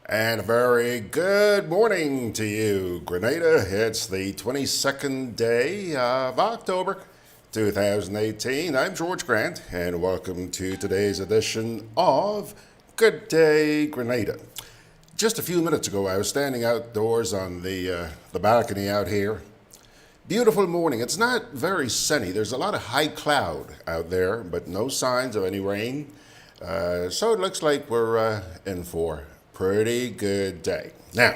And a very good morning to you, Grenada. It's the 22nd day of October 2018. I'm George Grant, and welcome to today's edition of Gudday Grenada. Just a few minutes ago, I was standing outdoors on the balcony out here. Beautiful morning. It's not very sunny. There's a lot of high cloud out there, but no signs of any rain. So it looks like we're in for pretty good day. Now,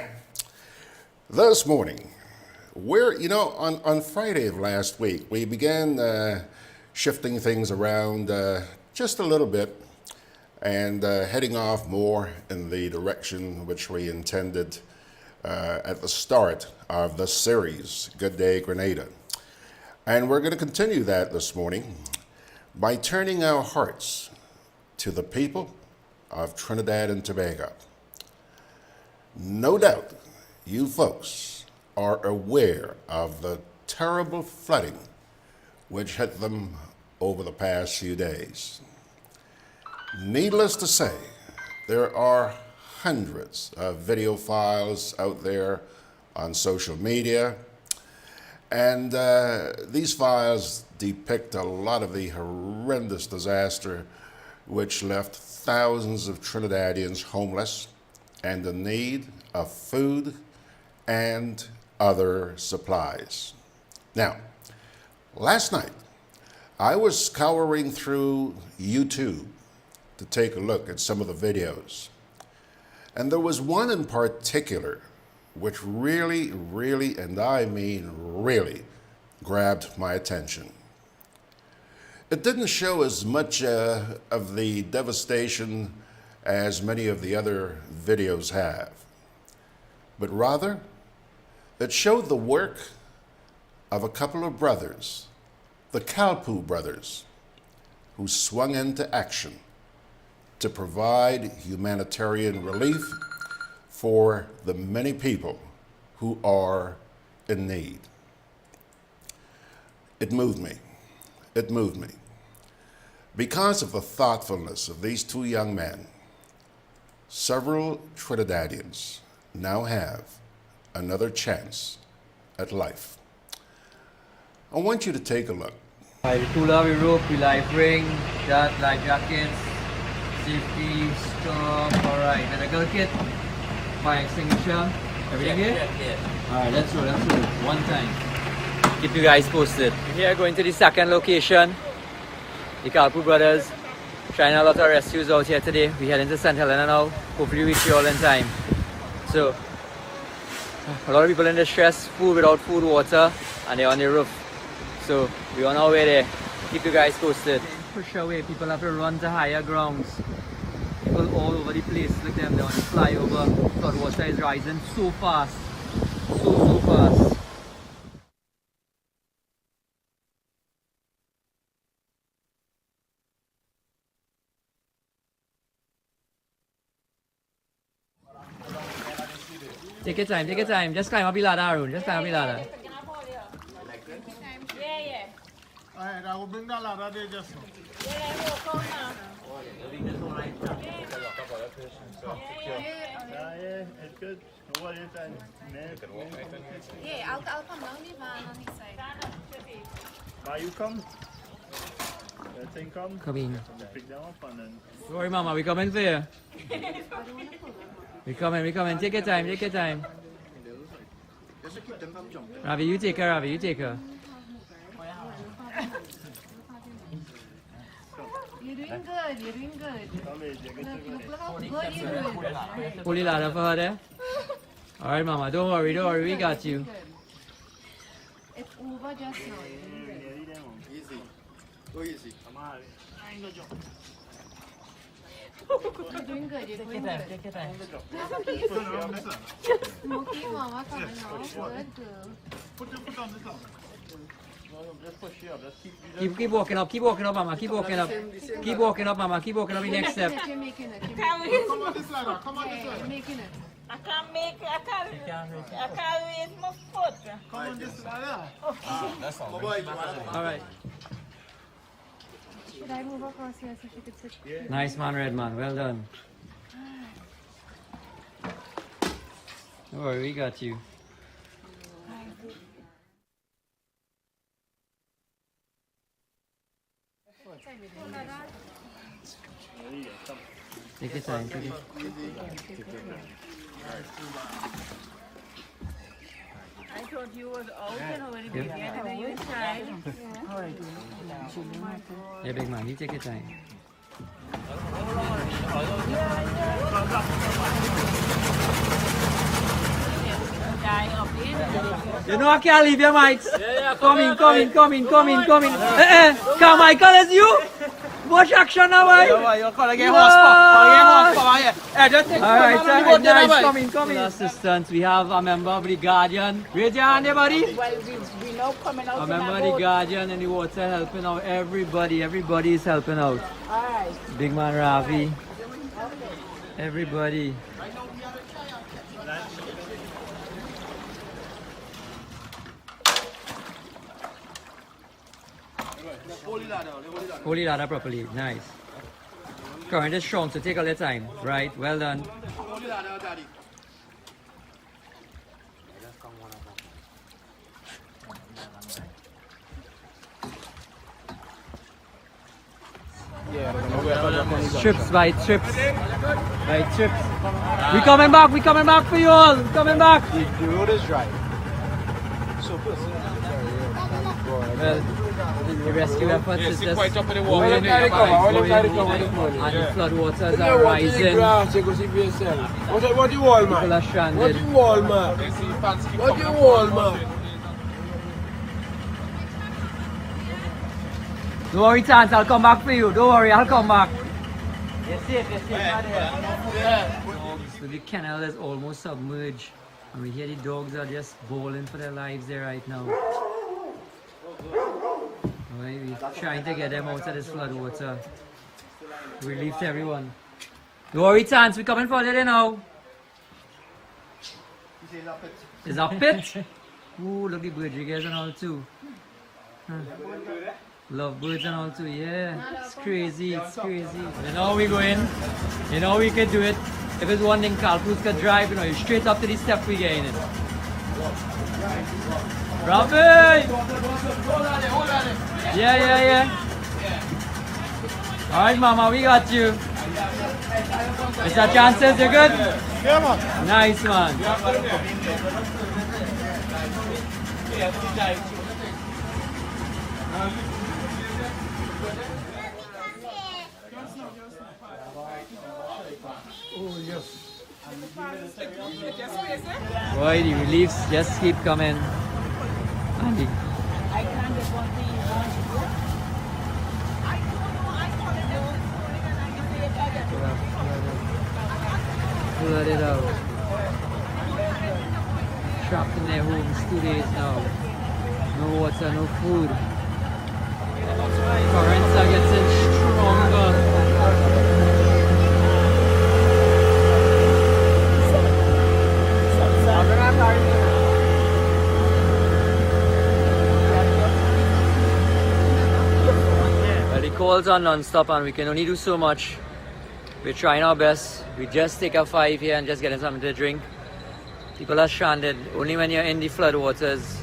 this morning, on Friday of last week, we began shifting things around just a little bit and heading off more in the direction which we intended at the start of the series, Gudday Grenada. And we're going to continue that this morning by turning our hearts to the people of Trinidad and Tobago. No doubt you folks are aware of the terrible flooding which hit them over the past few days. Needless to say, there are hundreds of video files out there on social media, and these files depict a lot of the horrendous disaster which left thousands of Trinidadians homeless and in need of food and other supplies. Now, last night, I was scouring through YouTube to take a look at some of the videos. And there was one in particular which really, and I mean really, grabbed my attention. It didn't show as much of the devastation as many of the other videos have, but rather it showed the work of a couple of brothers, the Kalpu brothers, who swung into action to provide humanitarian relief for the many people who are in need. It moved me. It moved me. Because of the thoughtfulness of these two young men, several Trinidadians now have another chance at life. I want you to take a look. We cooler, we rope, we life ring, that life jackets, safety, storm, alright. Medical kit, fire extinguisher, everything here? Alright, let's go. One time. Keep you guys posted. We're here going to the second location. The Kalpu brothers trying a lot of rescues out here today. We head into St. Helena now. Hopefully reach you all in time. So, a lot of people in distress, food without food, water, and they're on the roof. So, we're on our way there. Keep you guys posted. Push away, people have to run to higher grounds. People all over the place. Look at them, they're on the flyover. Flood water is rising so fast. So fast. Take your time. Just climb up the ladder, Arun. Just climb up the ladder. Yeah. Alright, I will bring that ladder there just now. Yeah, walk on now. Yeah, it's good. No worries, Yeah, I'll come down the van on this side. Why you come? That thing come? Come in. Pick them up and then... Don't worry, Mama. We coming for you. We coming. Take your time. Ravi, you take her. You're doing good. Look how good you're doing. Pull the ladder for her there. Alright, Mama. Don't worry. We got you. It's over just now. Easy. Go easy. Come on. I ain't gonna jump. You're doing good. Take your time. Smokey, Mama coming now. Good girl. Put your foot on this up. Just push you up. Just Keep walking up, Mama. Keep walking up. Mama. Keep walking up the next step. You're making it. Come on this ladder. Yeah, you're making it. I can't raise my foot. Come on this ladder. Alright. Should I move across here so she could sit? Nice man, Red man. Well done. Don't worry, we got you. Take your time, take it. I thought you was out, when you get and then you inside. Yeah, big man, you take your time. You know I can't leave your mics. Come in. Carmichael, is you? Watch action now, boy. You're calling a horsepower. Alright, nice. Come in. Assistants, we have a member of the Guardian. Raise your hand, everybody. Well, we now coming out A in member a of the boat. Guardian and the water helping out. Everybody is helping out. Alright. Big man Ravi. Everybody. Hold the ladder properly. Nice. Current is strong, so take all your time. Right, well done. Trips by trips. By trips. We coming back for you all. We coming back. The road is dry. So Well, the rescue efforts is just quite up in the going, water. and the flood waters are rising. What you want, People are stranded. What you want, man? What you want, man? Don't worry, Chance, I'll come back for you. Don't worry, I'll come back. So the canal is almost submerged. And we hear the dogs are just bawling for their lives there right now. Right, we're trying to get them out of this flood water. Relief to everyone. Don't worry, Chance, we're coming for you now. Is that pit? Ooh, look at the bird jiggers and all too. Love birds and all too, yeah. It's crazy. You know how we go in? You know we could do it. If it's one thing Carl Cruz could drive, you know, you straight up to the step we get in it. Robbie! Yeah. Alright, Mama, we got you. Mr. Chances, you good? Yeah, man. Nice, man. Boy, the reliefs just keep coming. Andy. I can't get one thing. Flood it out. Trapped in their homes 2 days now. No water, no food. Currents are getting stronger. Well, the calls are non-stop and we can only do so much. We're trying our best. We just take a 5 here and just getting something to drink. People are stranded. Only when you're in the floodwaters,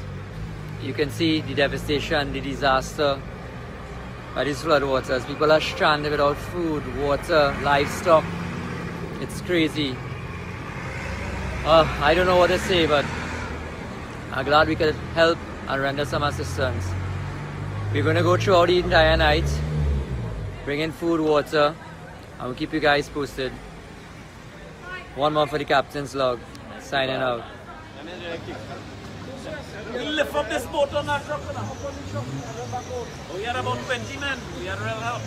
you can see the devastation, the disaster by these floodwaters. People are stranded without food, water, livestock. It's crazy. I don't know what to say, but I'm glad we could help and render some assistance. We're going to go throughout the entire night, bring in food, water, and we'll keep you guys posted. One more for the captain's log. Signing out. We lift up this boat on our truck. We are about 20 men. We are well help.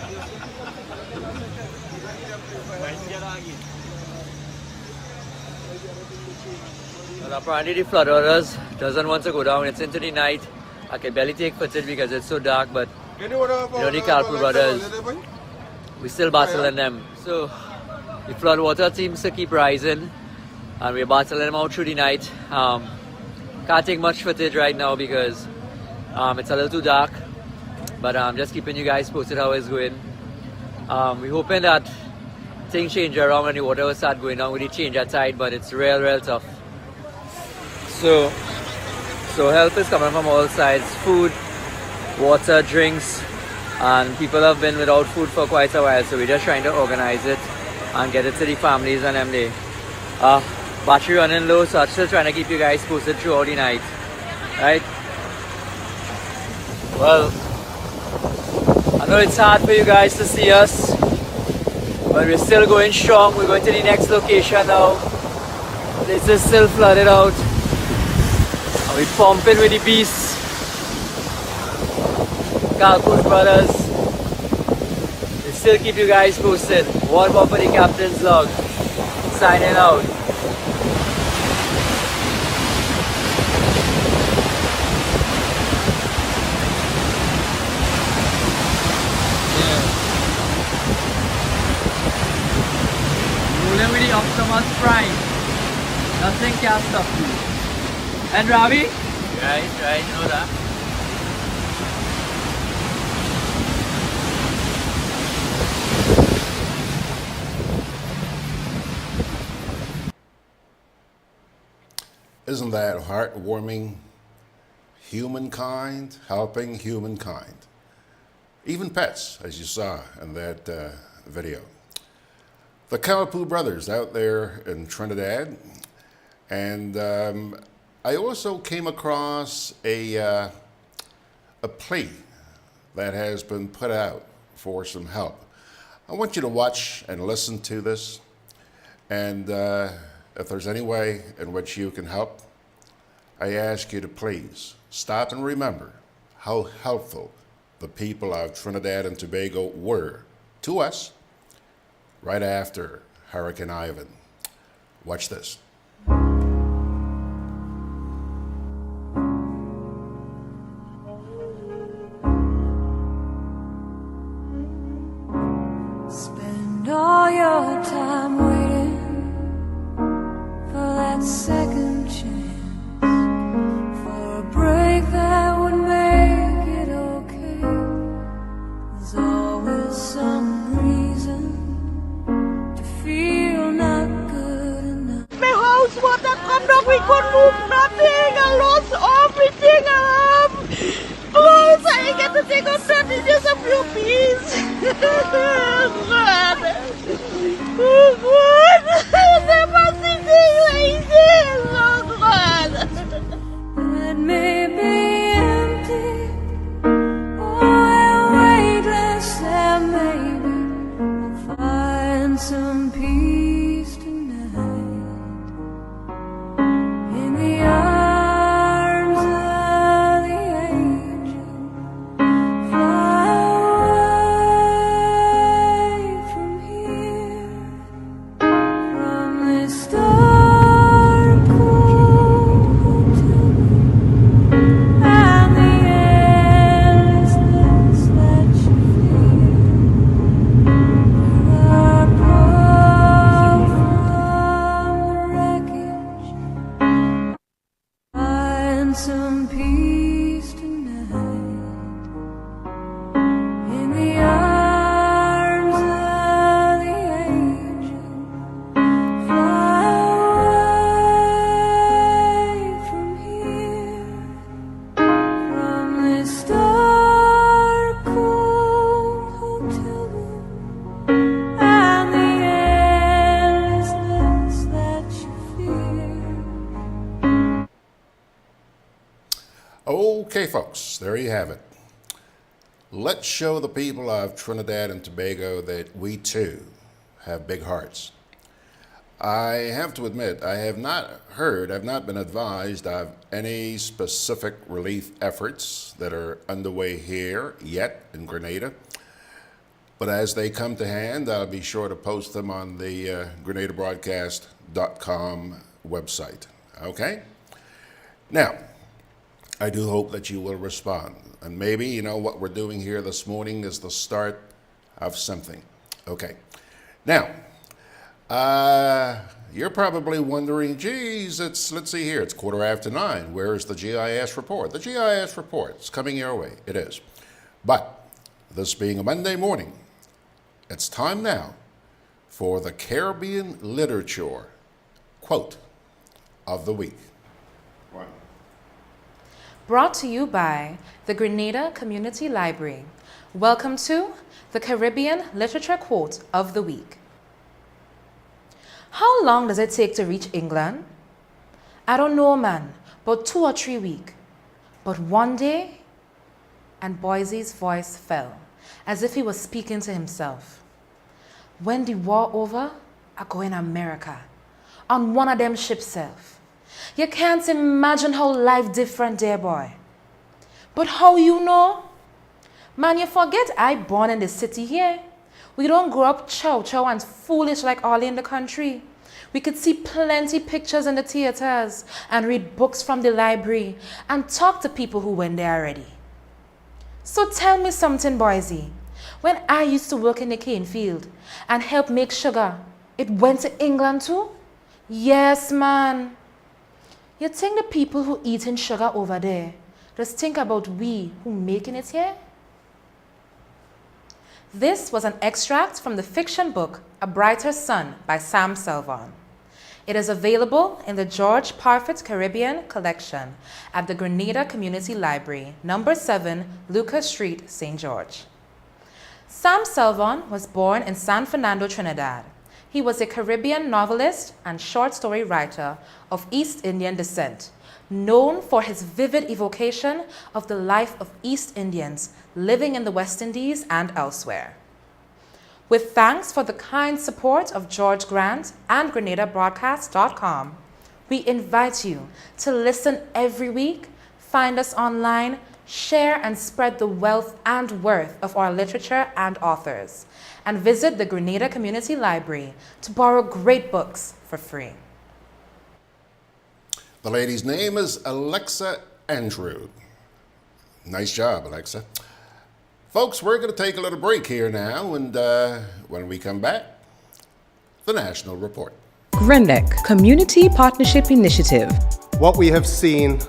Well, apparently the floodwaters doesn't want to go down. It's into the night. I can barely take footage because it's so dark, but you know the Kalpu brothers, we still battling them. So the floodwater seems to keep rising and we're battling them out through the night. Can't take much footage right now because it's a little too dark, but I'm just keeping you guys posted how it's going. We're hoping that things change around when the water will start going down with the change at tide, but it's real tough. So help is coming from all sides: food, water, drinks, and people have been without food for quite a while. So we're just trying to organize it and get it to the families and them there. Battery running low, so I'm still trying to keep you guys posted throughout the night. Right? Well, I know it's hard for you guys to see us, but we're still going strong. We're going to the next location now. This is still flooded out. And we're pumping with the beasts. Kalkus brothers. We still keep you guys posted. One more for the captain's log. Signing out. Rolling with the Optimus Prime. Nothing can stop you. And Ravi? Right, know that. Isn't that heartwarming? Humankind helping humankind. Even pets, as you saw in that video. The Kalapoo brothers out there in Trinidad. And I also came across a plea that has been put out for some help. I want you to watch and listen to this. And if there's any way in which you can help, I ask you to please stop and remember how helpful the people of Trinidad and Tobago were to us right after Hurricane Ivan. Watch this. Spend all your time waiting for that second chance, for a break that would make it okay. There's always some reason to feel not good enough. My house water come down, we could move nothing, I lost everything I have. Clothes, I didn't get to take out nothing, just a few pieces. God. Oh God, never seen thing like this, oh God. It may be empty or weightless, and maybe I'll find some peace tonight in the arms of the angel. Fly away from here, from this dark, cold hotel, and the endlessness that you feel. You are pulled from the wreckage. Find some peace tonight in the arms of the angel. Fly away from here, from this dark, cold hotel room, and the endlessness that you feel. Okay, folks, there you have it. Let's show the people of Trinidad and Tobago that we too have big hearts. I have to admit, I have not heard, I've not been advised of any specific relief efforts that are underway here yet in Grenada. But as they come to hand, I'll be sure to post them on the GrenadaBroadcast.com website. Okay? Now, I do hope that you will respond. And maybe, you know, what we're doing here this morning is the start of something. Okay. Now, you're probably wondering, geez, let's see here, it's 9:15. Where is the GIS report? The GIS report is coming your way. It is. But this being a Monday morning, it's time now for the Caribbean Literature Quote of the Week. One. Brought to you by the Grenada Community Library. Welcome to the Caribbean Literature Quote of the Week. How long does it take to reach England? I don't know, man, but 2 or 3 weeks. But one day, and Boise's voice fell, as if he was speaking to himself. When the war over, I go in America, on one of them ships self. You can't imagine how life different there, boy. But how you know? Man, you forget I born in the city here. We don't grow up chow and foolish like all in the country. We could see plenty pictures in the theaters and read books from the library and talk to people who went there already. So tell me something, Boise. When I used to work in the cane field and help make sugar, it went to England too? Yes, man. You think the people who eating sugar over there just think about we who making it here? This was an extract from the fiction book A Brighter Sun by Sam Selvon. It is available in the George Parfit Caribbean Collection at the Grenada Community Library, number 7, Lucas Street, St. George. Sam Selvon was born in San Fernando, Trinidad. He was a Caribbean novelist and short story writer of East Indian descent, known for his vivid evocation of the life of East Indians living in the West Indies and elsewhere. With thanks for the kind support of George Grant and GrenadaBroadcast.com, we invite you to listen every week, find us online, share and spread the wealth and worth of our literature and authors, and visit the Grenada Community Library to borrow great books for free. The lady's name is Alexa Andrew. Nice job, Alexa. Folks, we're going to take a little break here now, and when we come back, the National Report. GrenDec Community Partnership Initiative. What we have seen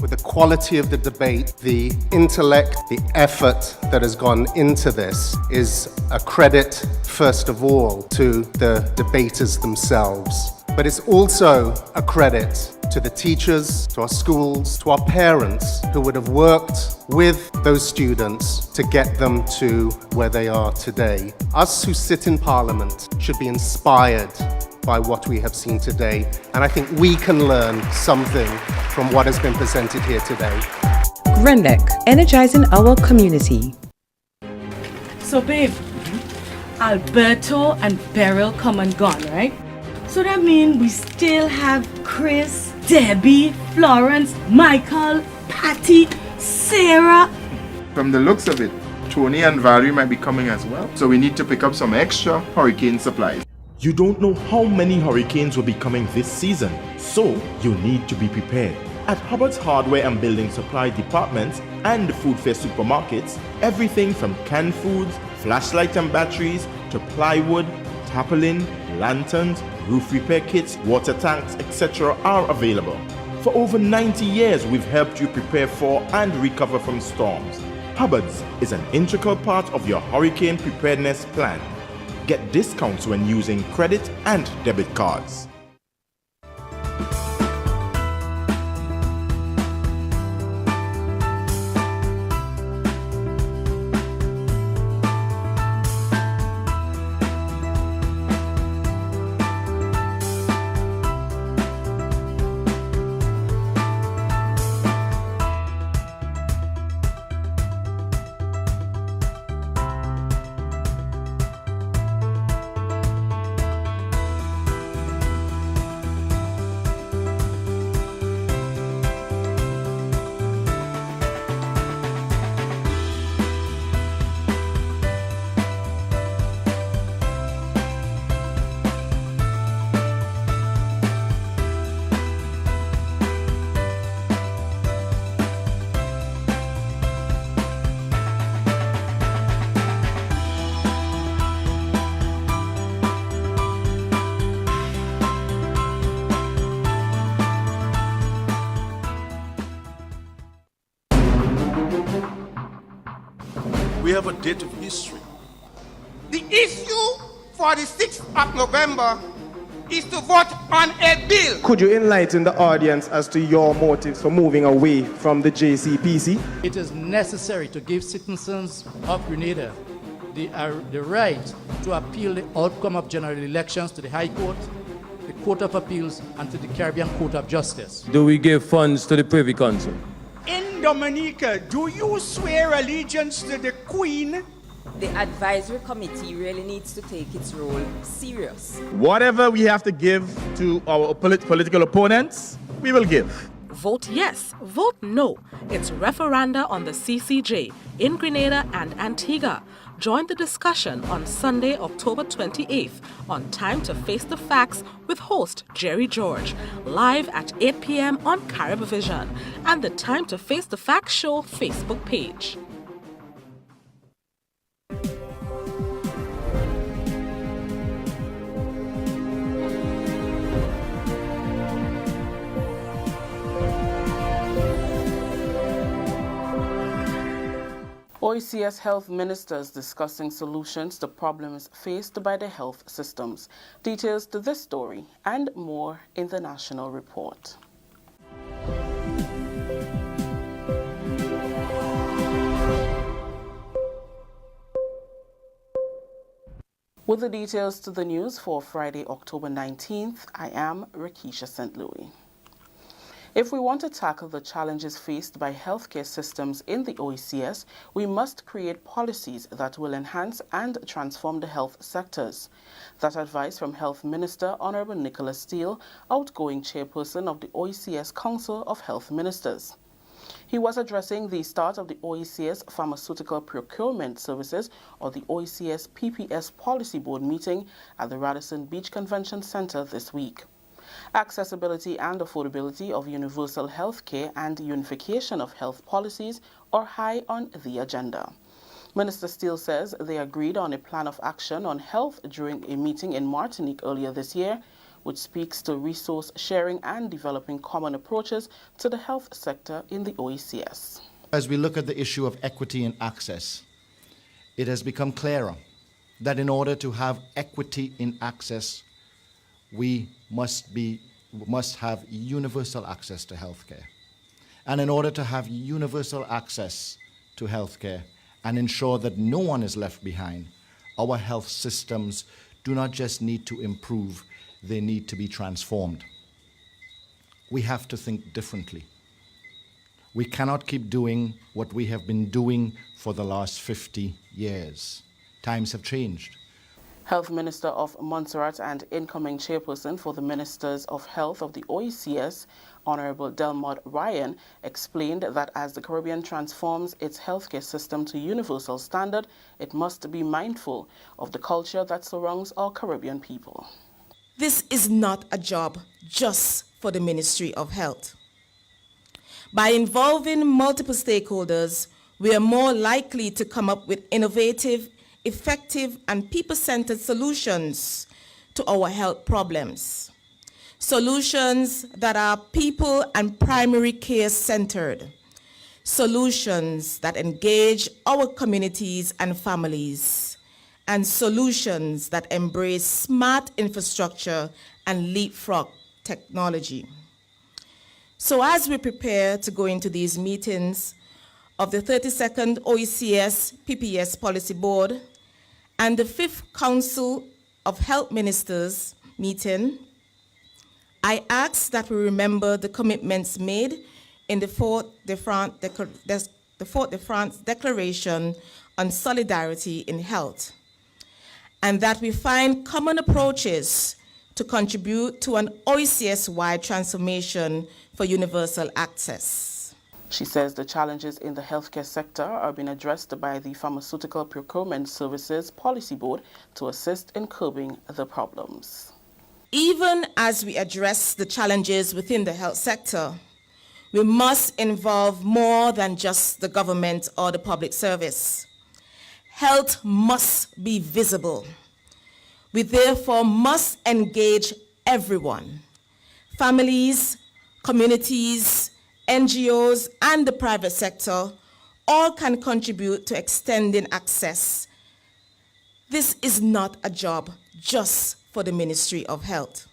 with the quality of the debate, the intellect, the effort that has gone into this is a credit, first of all, to the debaters themselves. But it's also a credit to the teachers, to our schools, to our parents who would have worked with those students to get them to where they are today. Us who sit in Parliament should be inspired by what we have seen today, and I think we can learn something from what has been presented here today. GrenDec, energizing our community. So babe, Alberto and Beryl come and gone, right? So that means we still have Chris, Debbie, Florence, Michael, Patty, Sarah. From the looks of it, Tony and Valerie might be coming as well. So we need to pick up some extra hurricane supplies. You don't know how many hurricanes will be coming this season, so you need to be prepared. At Hubbard's Hardware and Building Supply Departments and the Food Fair supermarkets, everything from canned foods, flashlights and batteries, to plywood, tarpaulin, lanterns, roof repair kits, water tanks, etc. are available. For over 90 years, we've helped you prepare for and recover from storms. Hubbard's is an integral part of your hurricane preparedness plan. Get discounts when using credit and debit cards. We have a date of history. The issue for the 6th of November is to vote on a bill. Could you enlighten the audience as to your motives for moving away from the JCPC? It is necessary to give citizens of Grenada the right to appeal the outcome of general elections to the High Court, the Court of Appeals, and to the Caribbean Court of Justice. Do we give funds to the Privy Council? In Dominica, do you swear allegiance to the Queen? The advisory committee really needs to take its role serious. Whatever we have to give to our political opponents, we will give. Vote yes, vote no. It's referenda on the CCJ in Grenada and Antigua. Join the discussion on Sunday, October 28th on Time to Face the Facts with host Jerry George, live at 8 p.m. on Caribevision and the Time to Face the Facts show Facebook page. OECS health ministers discussing solutions to problems faced by the health systems. Details to this story and more in the National Report. With the details to the news for Friday, October 19th, I am Rakisha St. Louis. If we want to tackle the challenges faced by healthcare systems in the OECS, we must create policies that will enhance and transform the health sectors. That advice from Health Minister Honorable Nicholas Steele, outgoing chairperson of the OECS Council of Health Ministers. He was addressing the start of the OECS Pharmaceutical Procurement Services, or the OECS PPS Policy Board meeting at the Radisson Beach Convention Center this week. Accessibility and affordability of universal health care and unification of health policies are high on the agenda. Minister Steele says they agreed on a plan of action on health during a meeting in Martinique earlier this year, which speaks to resource sharing and developing common approaches to the health sector in the OECS. As we look at the issue of equity and access, it has become clearer that in order to have equity in access, we must have universal access to healthcare. And in order to have universal access to healthcare and ensure that no one is left behind, our health systems do not just need to improve, they need to be transformed. We have to think differently. We cannot keep doing what we have been doing for the last 50 years. Times have changed. Health Minister of Montserrat and incoming chairperson for the Ministers of Health of the OECS, Honorable Delmont Ryan, explained that as the Caribbean transforms its healthcare system to universal standard, it must be mindful of the culture that surrounds our Caribbean people. This is not a job just for the Ministry of Health. By involving multiple stakeholders, we are more likely to come up with innovative, effective, and people-centered solutions to our health problems. Solutions that are people and primary care centered. Solutions that engage our communities and families. And solutions that embrace smart infrastructure and leapfrog technology. So as we prepare to go into these meetings of the 32nd OECS PPS Policy Board and the 5th Council of Health Ministers meeting, I ask that we remember the commitments made in the Fort-de-France Declaration on Solidarity in Health, and that we find common approaches to contribute to an OECS-wide transformation for universal access. She says the challenges in the healthcare sector are being addressed by the Pharmaceutical Procurement Services Policy Board to assist in curbing the problems. Even as we address the challenges within the health sector, we must involve more than just the government or the public service. Health must be visible. We therefore must engage everyone, families, communities, NGOs, and the private sector. All can contribute to extending access. This is not a job just for the Ministry of Health.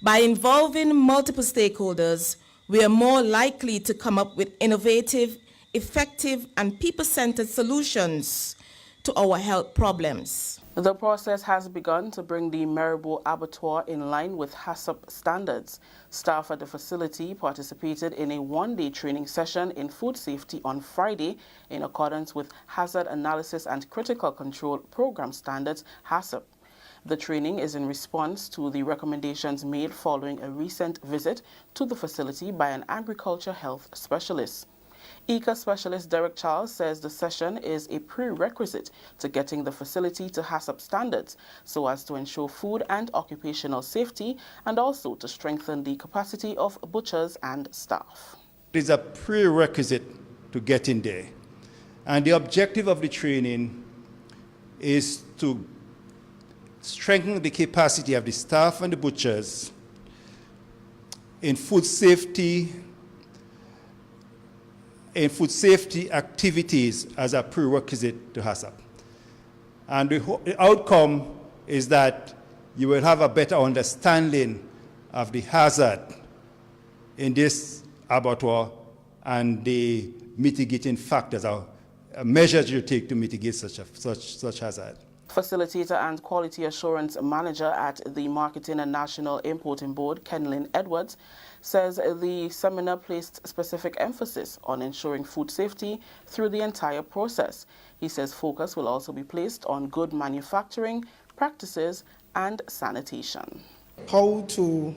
By involving multiple stakeholders, we are more likely to come up with innovative, effective, and people-centered solutions to our health problems. The process has begun to bring the Maribor Abattoir in line with HACCP standards. Staff at the facility participated in a one-day training session in food safety on Friday in accordance with Hazard Analysis and Critical Control Program Standards, HACCP. The training is in response to the recommendations made following a recent visit to the facility by an agriculture health specialist. ECA specialist Derek Charles says the session is a prerequisite to getting the facility to HACCP standards so as to ensure food and occupational safety and also to strengthen the capacity of butchers and staff. It is a prerequisite to get in there. And the objective of the training is to strengthen the capacity of the staff and the butchers in food safety activities as a prerequisite to HACCP. And the outcome is that you will have a better understanding of the hazard in this abattoir and the mitigating factors or measures you take to mitigate such hazard. Facilitator and Quality Assurance Manager at the Marketing and National Importing Board, Kenlyn Edwards, says the seminar placed specific emphasis on ensuring food safety through the entire process. He says focus will also be placed on good manufacturing practices and sanitation. How to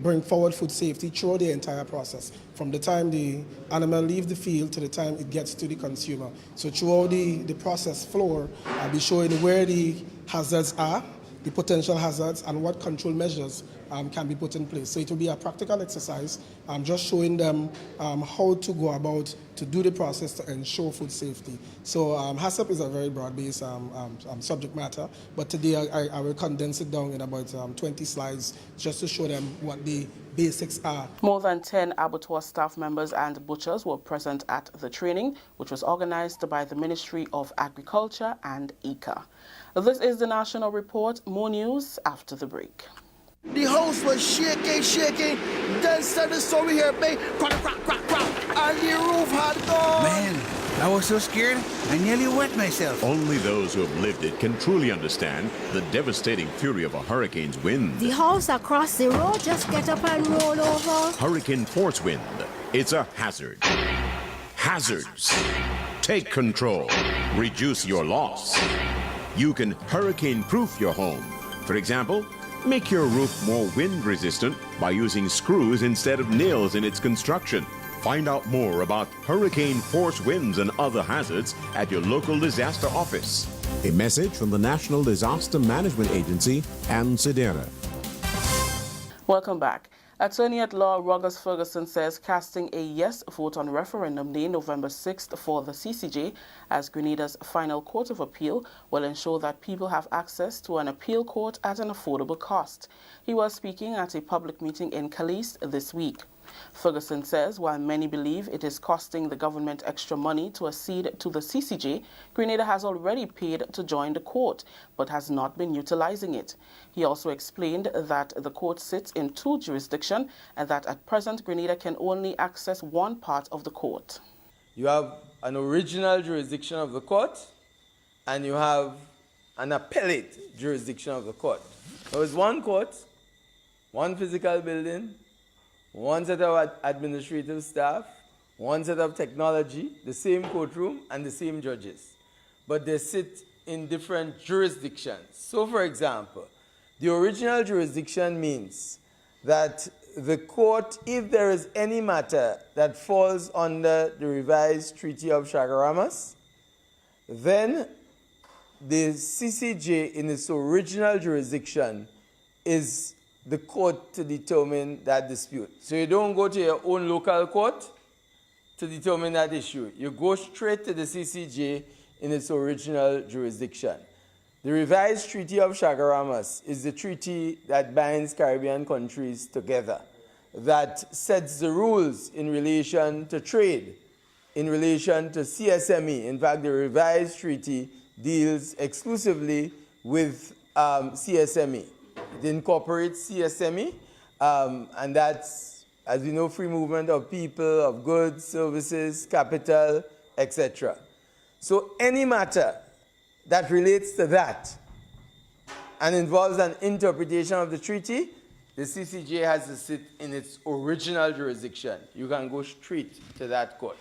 bring forward food safety through the entire process, from the time the animal leaves the field to the time it gets to the consumer. So throughout the process floor, I'll be showing where the hazards are, the potential hazards, and what control measures can be put in place. So it will be a practical exercise. I'm just showing them how to go about to do the process to ensure food safety. So HACCP is a very broad-based subject matter, but today I will condense it down in about 20 slides just to show them what the basics are. More than 10 abattoir staff members and butchers were present at the training, which was organized by the Ministry of Agriculture and ECA. This is the National Report. More news after the break. The house was shaking. Then said the story here, babe. Crack, and the roof had gone. Man, I was so scared, I nearly wet myself. Only those who have lived it can truly understand the devastating fury of a hurricane's wind. The house across the road just get up and roll over. Hurricane force wind. It's a hazard. Hazards. Take control. Reduce your loss. You can hurricane-proof your home. For example, make your roof more wind-resistant by using screws instead of nails in its construction. Find out more about hurricane force winds and other hazards at your local disaster office. A message from the National Disaster Management Agency and SEDERA. Welcome back. Attorney at Law Ruggers Ferguson says casting a yes vote on referendum day November 6th for the CCJ as Grenada's final court of appeal will ensure that people have access to an appeal court at an affordable cost. He was speaking at a public meeting in Calais this week. Ferguson says while many believe it is costing the government extra money to accede to the CCJ, Grenada has already paid to join the court but has not been utilizing it. He also explained that the court sits in two jurisdictions and that at present Grenada can only access one part of the court. You have an original jurisdiction of the court and you have an appellate jurisdiction of the court. There is one court, one physical building, one set of administrative staff, one set of technology, the same courtroom, and the same judges. But they sit in different jurisdictions. So, for example, the original jurisdiction means that the court, if there is any matter that falls under the revised Treaty of Chaguaramas, then the CCJ in its original jurisdiction is the court to determine that dispute. So you don't go to your own local court to determine that issue. You go straight to the CCJ in its original jurisdiction. The revised Treaty of Chaguaramas is the treaty that binds Caribbean countries together, that sets the rules in relation to trade, in relation to CSME. In fact, the revised treaty deals exclusively with CSME. It incorporates CSME, and that's, as we know, free movement of people, of goods, services, capital, etc. So any matter that relates to that and involves an interpretation of the treaty, the CCJ has to sit in its original jurisdiction. You can go straight to that court.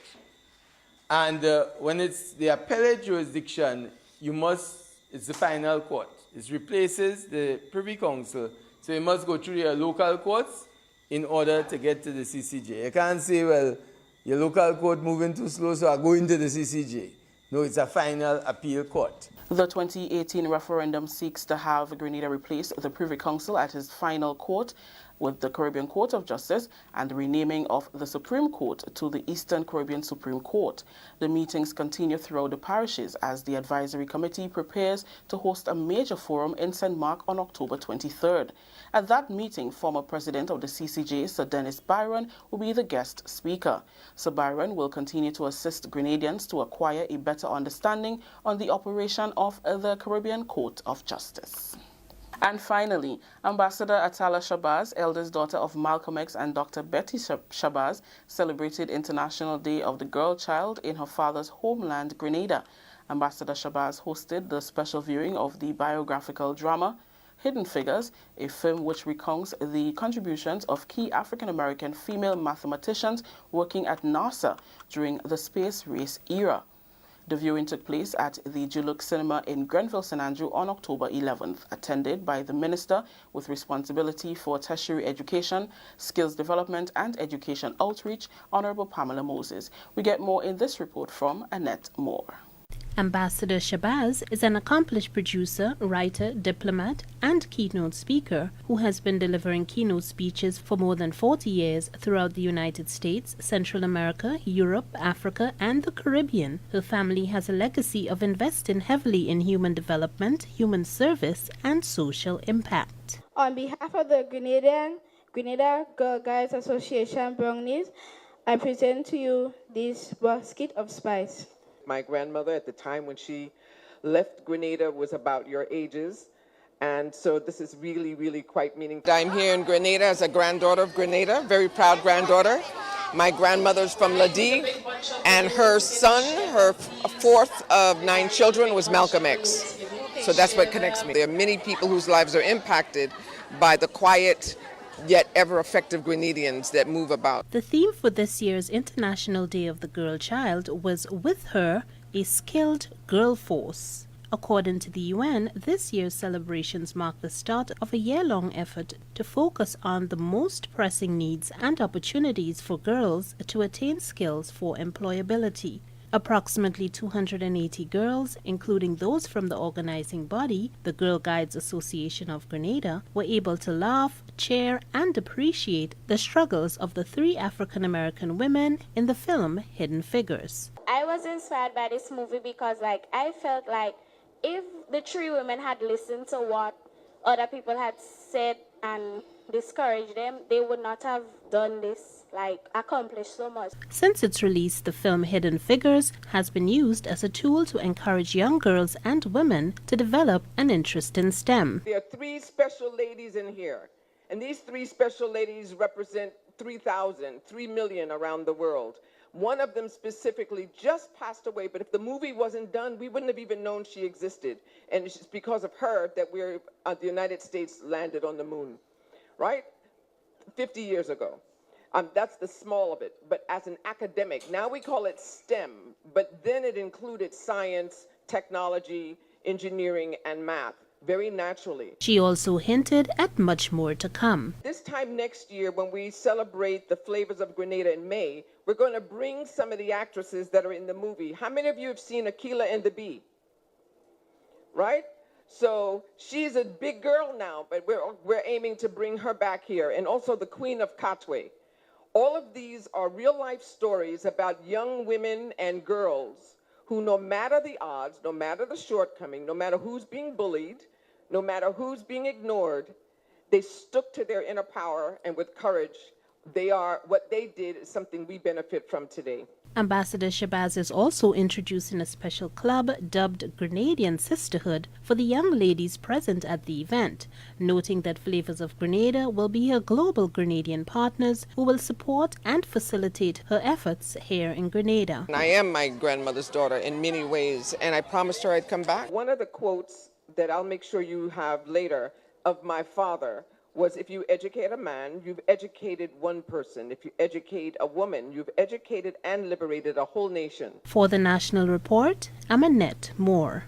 And when it's the appellate jurisdiction, it's the final court. It replaces the Privy Council, so you must go through your local courts in order to get to the CCJ. You can't say, well, your local court moving too slow, so I go into the CCJ. No, it's a final appeal court. The 2018 referendum seeks to have Grenada replace the Privy Council at its final court with the Caribbean Court of Justice and the renaming of the Supreme Court to the Eastern Caribbean Supreme Court. The meetings continue throughout the parishes as the advisory committee prepares to host a major forum in St. Mark on October 23rd. At that meeting, former president of the CCJ, Sir Dennis Byron, will be the guest speaker. Sir Byron will continue to assist Grenadians to acquire a better understanding on the operation of the Caribbean Court of Justice. And finally, Ambassador Atala Shabazz, eldest daughter of Malcolm X and Dr. Betty Shabazz, celebrated International Day of the Girl Child in her father's homeland, Grenada. Ambassador Shabazz hosted the special viewing of the biographical drama Hidden Figures, a film which recounts the contributions of key African-American female mathematicians working at NASA during the space race era. The viewing took place at the Juluk Cinema in Grenville, St. Andrew on October 11th, attended by the Minister with responsibility for tertiary education, skills development and education outreach, Honorable Pamela Moses. We get more in this report from Annette Moore. Ambassador Shabazz is an accomplished producer, writer, diplomat, and keynote speaker who has been delivering keynote speeches for more than 40 years throughout the United States, Central America, Europe, Africa, and the Caribbean. Her family has a legacy of investing heavily in human development, human service, and social impact. On behalf of the Grenada Girl Guides Association Brownies, I present to you this basket of spice. My grandmother at the time when she left Grenada was about your ages. And so this is really, really quite meaningful. I'm here in Grenada as a granddaughter of Grenada, very proud granddaughter. My grandmother's from Ladi, and her son, her fourth of 9 children, was Malcolm X. So that's what connects me. There are many people whose lives are impacted by the quiet yet ever-effective Grenadians that move about. The theme for this year's International Day of the Girl Child was With Her, a Skilled Girl Force. According to the UN, this year's celebrations mark the start of a year-long effort to focus on the most pressing needs and opportunities for girls to attain skills for employability. Approximately 280 girls, including those from the organizing body, the Girl Guides Association of Grenada, were able to laugh, cheer, and appreciate the struggles of the 3 African-American women in the film Hidden Figures. I was inspired by this movie because I felt like if the 3 women had listened to what other people had said and discouraged them, they would not have done this, accomplished so much. Since its release, the film Hidden Figures has been used as a tool to encourage young girls and women to develop an interest in STEM. There are 3 special ladies in here, and these 3 special ladies represent 3 million around the world. One of them specifically just passed away, but if the movie wasn't done, we wouldn't have even known she existed. And it's because of her that the United States landed on the moon, right? 50 years ago. That's the small of it. But as an academic, now we call it STEM, but then it included science, technology, engineering, and math, very naturally. She also hinted at much more to come. This time next year, when we celebrate the Flavors of Grenada in May, we're going to bring some of the actresses that are in the movie. How many of you have seen Aquila and the Bee? Right? So she's a big girl now, but we're aiming to bring her back here. And also the Queen of Katwe. All of these are real-life stories about young women and girls who, no matter the odds, no matter the shortcoming, no matter who's being bullied, no matter who's being ignored, they stuck to their inner power, and with courage, what they did is something we benefit from today. Ambassador Shabazz is also introducing a special club dubbed Grenadian Sisterhood for the young ladies present at the event, noting that Flavors of Grenada will be her global Grenadian partners who will support and facilitate her efforts here in Grenada. I am my grandmother's daughter in many ways, and I promised her I'd come back. One of the quotes that I'll make sure you have later of my father was, if you educate a man, you've educated one person. If you educate a woman, you've educated and liberated a whole nation. For the National Report, I'm Annette Moore.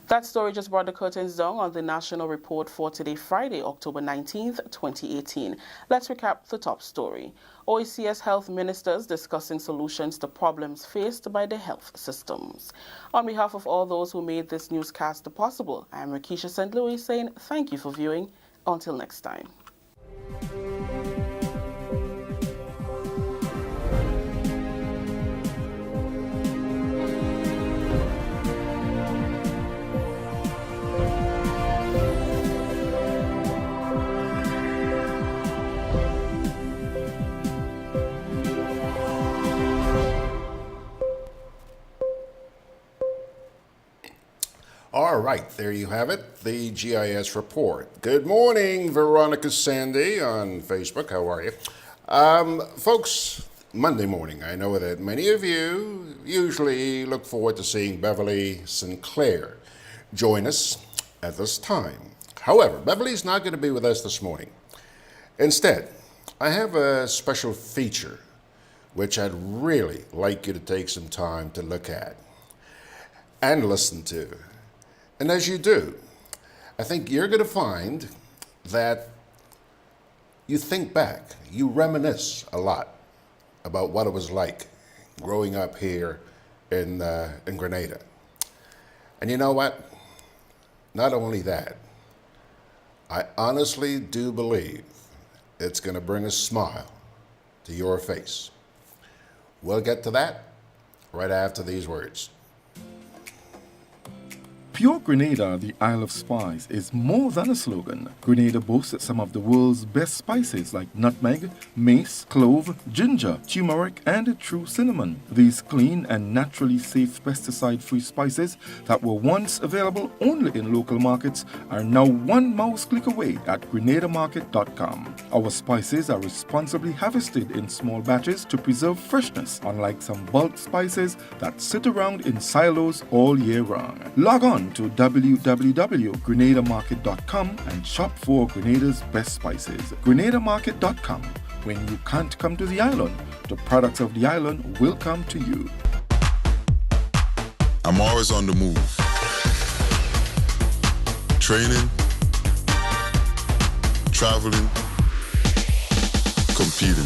That story just brought the curtains down on the National Report for today, Friday, October 19th, 2018. Let's recap the top story. OECS health ministers discussing solutions to problems faced by the health systems. On behalf of all those who made this newscast possible, I am Rakisha St. Louis saying thank you for viewing. Until next time. All right, there you have it, the GIS report. Good morning, Veronica Sandy on Facebook. How are you? Folks, Monday morning, I know that many of you usually look forward to seeing Beverly Sinclair join us at this time. However, Beverly's not going to be with us this morning. Instead, I have a special feature which I'd really like you to take some time to look at and listen to. And as you do, I think you're going to find that you think back, you reminisce a lot about what it was like growing up here in Grenada. And you know what? Not only that, I honestly do believe it's going to bring a smile to your face. We'll get to that right after these words. Pure Grenada, the Isle of Spice, is more than a slogan. Grenada boasts some of the world's best spices like nutmeg, mace, clove, ginger, turmeric, and true cinnamon. These clean and naturally safe pesticide-free spices that were once available only in local markets are now one mouse click away at GrenadaMarket.com. Our spices are responsibly harvested in small batches to preserve freshness, unlike some bulk spices that sit around in silos all year round. Log on to www.GrenadaMarket.com and shop for Grenada's best spices. GrenadaMarket.com. When you can't come to the island, the products of the island will come to you. I'm always on the move. Training, traveling, competing.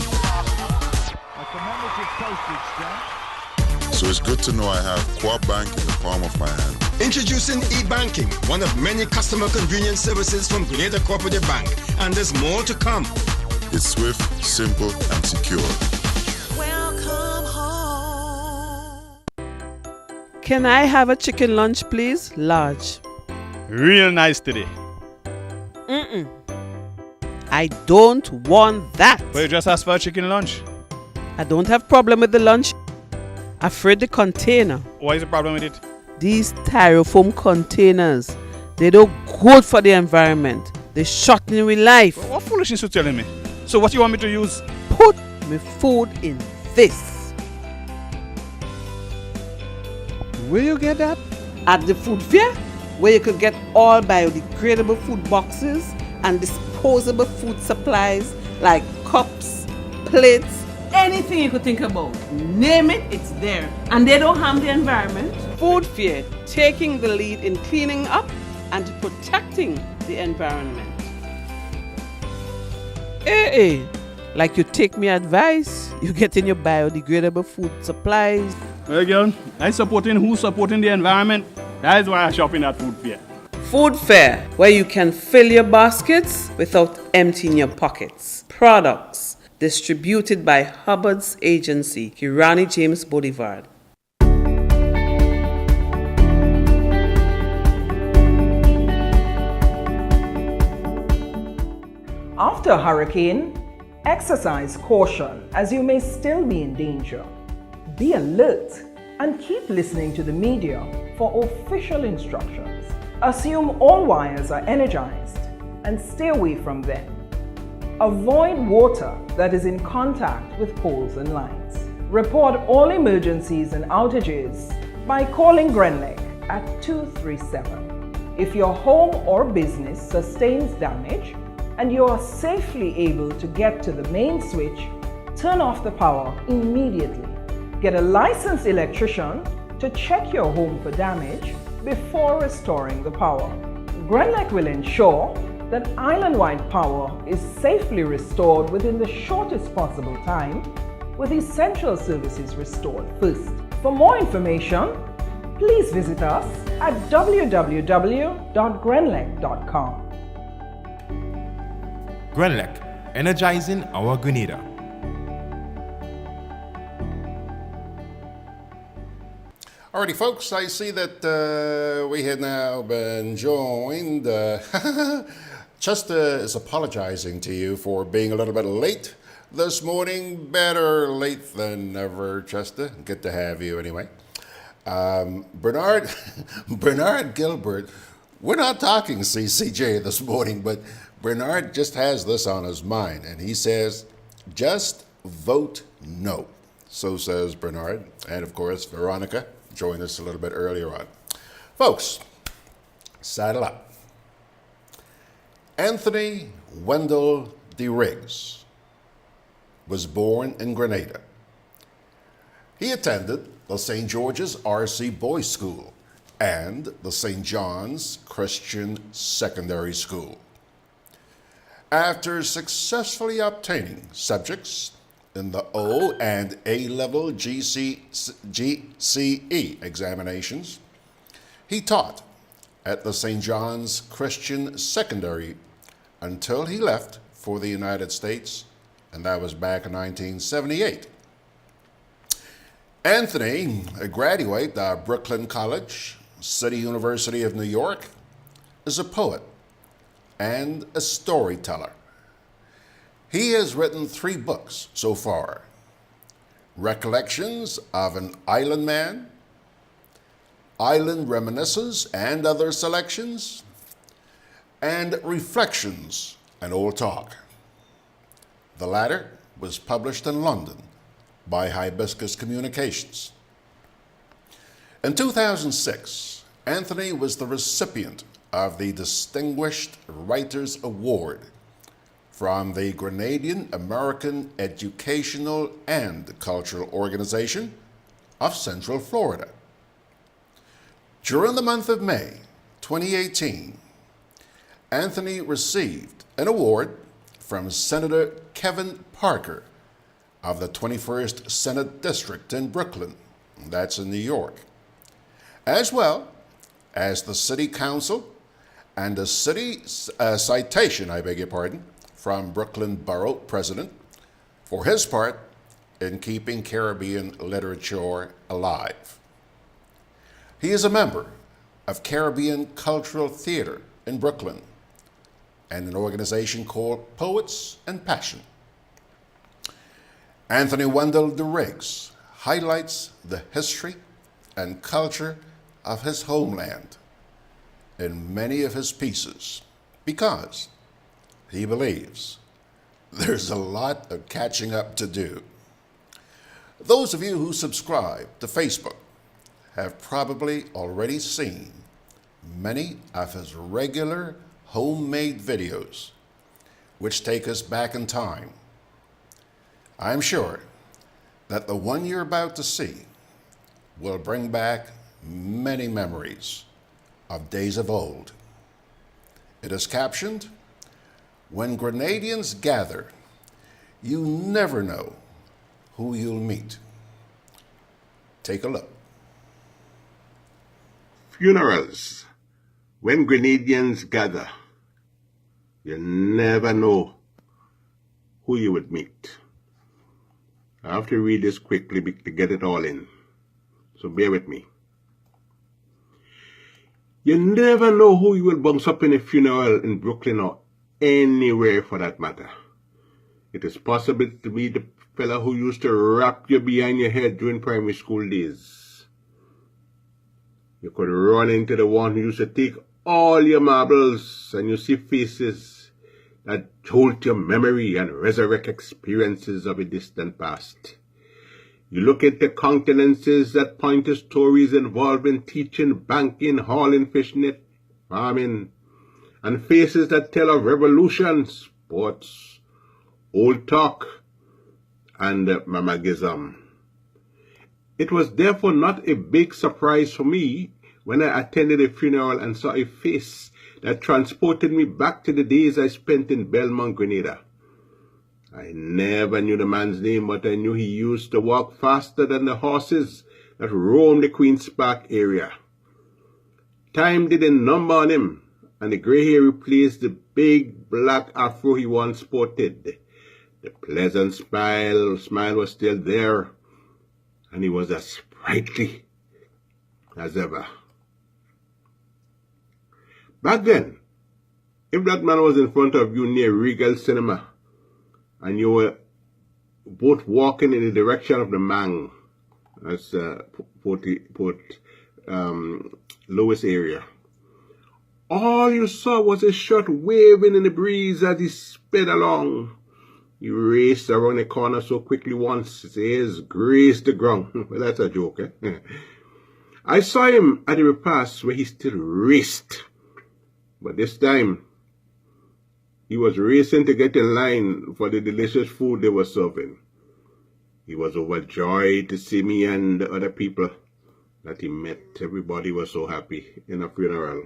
So it's good to know I have Co-op Bank in the palm of my hand. Introducing e-banking, one of many customer convenience services from Grenada Cooperative Bank, and there's more to come. It's swift, simple, and secure. Welcome home. Can I have a chicken lunch, please? Large. Real nice today. I don't want that. But you just asked for a chicken lunch. I don't have problem with the lunch. Afraid the container. What is the problem with it? These styrofoam containers, they don't good for the environment. They shorten with life. What foolishness you telling me? So what you want me to use? Put my food in this. Where you get that? At the food fair, where you could get all biodegradable food boxes and disposable food supplies like cups, plates, anything you could think about. Name it, it's there. And they don't harm the environment. Food fair, taking the lead in cleaning up and protecting the environment. Hey, like you take me advice, you get in your biodegradable food supplies. Well, girl, I supporting who's supporting the environment. That is why I shop in at food fair. Food fair, where you can fill your baskets without emptying your pockets. Products distributed by Hubbard's agency, Kirani James Boulevard. After a hurricane, exercise caution as you may still be in danger. Be alert and keep listening to the media for official instructions. Assume all wires are energized and stay away from them. Avoid water that is in contact with poles and lines. Report all emergencies and outages by calling Grenlec at 237. If your home or business sustains damage and you are safely able to get to the main switch, turn off the power immediately. Get a licensed electrician to check your home for damage before restoring the power. Grenlec will ensure that island-wide power is safely restored within the shortest possible time, with essential services restored first. For more information, please visit us at www.grenlec.com. Grenlec, energizing our Grenada. Alrighty, folks, I see that we have now been joined. Chester is apologizing to you for being a little bit late this morning. Better late than never, Chester. Good to have you anyway. Bernard Gilbert, we're not talking CCJ this morning, but Bernard just has this on his mind, and he says, just vote no. So says Bernard, and of course, Veronica joined us a little bit earlier on. Folks, saddle up. Anthony Wendell de Riggs was born in Grenada. He attended the St. George's R.C. Boys School and the St. John's Christian Secondary School. After successfully obtaining subjects in the O and A-level GCE examinations, he taught at the St. John's Christian Secondary until he left for the United States, and that was back in 1978. Anthony, a graduate of Brooklyn College, City University of New York, is a poet and a storyteller. He has written 3 books so far: Recollections of an Island Man, Island Reminiscences and Other Selections, and Reflections, an Old Talk. The latter was published in London by Hibiscus Communications. In 2006, Anthony was the recipient of the Distinguished Writers Award from the Grenadian American Educational and Cultural Organization of Central Florida. During the month of May 2018, Anthony received an award from Senator Kevin Parker of the 21st Senate District in Brooklyn, that's in New York, as well as the City Council and a city citation, from Brooklyn Borough President for his part in keeping Caribbean literature alive. He is a member of Caribbean Cultural Theater in Brooklyn and an organization called Poets and Passion. Anthony Wendell de Riggs highlights the history and culture of his homeland in many of his pieces because he believes there's a lot of catching up to do. Those of you who subscribe to Facebook have probably already seen many of his regular homemade videos, which take us back in time. I'm sure that the one you're about to see will bring back many memories of days of old. It is captioned, "When Grenadians gather, you never know who you'll meet." Take a look. Funerals. When Grenadians gather, you never know who you would meet. I have to read this quickly to get it all in, so bear with me. You never know who you will bounce up in a funeral in Brooklyn or anywhere for that matter. It is possible to be the fella who used to wrap you behind your head during primary school days. You could run into the one who used to take all your marbles, and you see faces that jolt your memory and resurrect experiences of a distant past. You look into countenances that point to stories involving teaching, banking, hauling, fishnet, farming, and faces that tell of revolution, sports, old talk, and mamagism. It was therefore not a big surprise for me when I attended a funeral and saw a face that transported me back to the days I spent in Belmont, Grenada. I never knew the man's name, but I knew he used to walk faster than the horses that roamed the Queen's Park area. Time did a number on him, and the grey hair replaced the big black afro he once sported. The pleasant smile was still there, and he was as sprightly as ever. Back then, if that man was in front of you near Regal Cinema, and you were both walking in the direction of the Mang, that's Port Louis area, all you saw was his shirt waving in the breeze as he sped along. He raced around the corner so quickly once, his ears grazed the ground. Well, that's a joke, eh? I saw him at the repast where he still raced. But this time, he was racing to get in line for the delicious food they were serving. He was overjoyed to see me and the other people that he met. Everybody was so happy in a funeral.